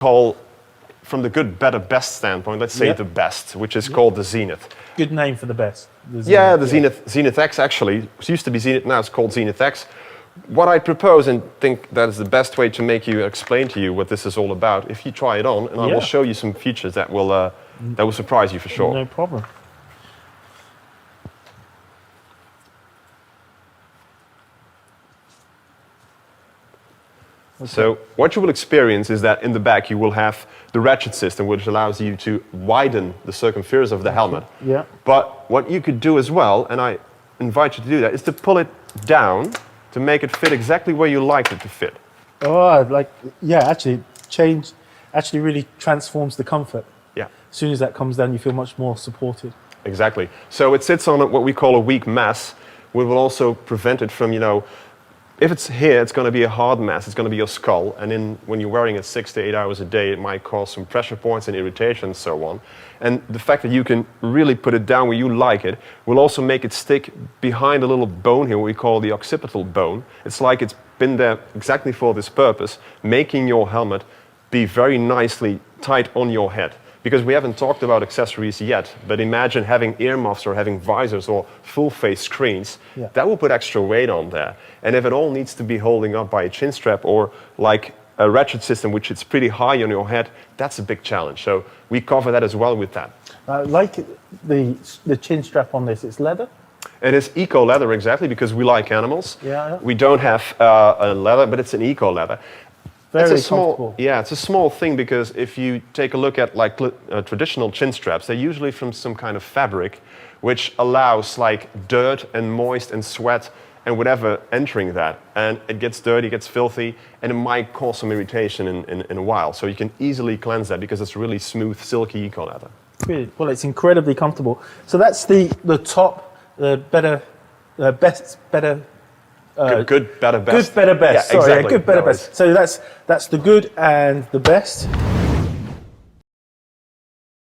call, from the good, better, best standpoint, let's say the best, which is called the Zenith. Good name for the best. The Zenith, Zenith X actually. It used to be Zenith, now it's called Zenith X. What I propose and think that is the best way to make you explain to you what this is all about, if you try it on, and I will show you some features that will surprise you for sure. No problem. Okay. So what you will experience is that in the back you will have the ratchet system, which allows you to widen the circumference of the helmet. Yeah. But what you could do as well, and I invite you to do that, is to pull it down to make it fit exactly where you like it to fit. Oh, actually actually really transforms the comfort. Yeah. As soon as that comes down, you feel much more supported. Exactly. So it sits on what we call a weak mass, which will also prevent it from, if it's here, it's going to be a hard mass. It's going to be your skull. And when you're wearing it 6 to 8 hours a day, it might cause some pressure points and irritation and so on. And the fact that you can really put it down where you like it will also make it stick behind a little bone here, what we call the occipital bone. It's like it's been there exactly for this purpose, making your helmet be very nicely tight on your head. Because we haven't talked about accessories yet, but imagine having earmuffs or having visors or full-face screens. Yeah. That will put extra weight on there. And if it all needs to be holding up by a chin strap or like a ratchet system, which is pretty high on your head, that's a big challenge. So we cover that as well with that. Like the chin strap on this, it's leather? It is eco leather, exactly, because we like animals. Yeah. We don't have a leather, but it's an eco leather. Very comfortable. Yeah, it's a small thing because if you take a look at like traditional chin straps, they're usually from some kind of fabric, which allows like dirt and moist and sweat and whatever entering that. And it gets dirty, it gets filthy, and it might cause some irritation in a while. So you can easily cleanse that because it's really smooth, silky eco leather. Really? Well, it's incredibly comfortable. So that's the top, better, best, better. Good, better, best. Good, better, best. Yeah, Sorry, exactly. good, better, best. So that's the good and the best.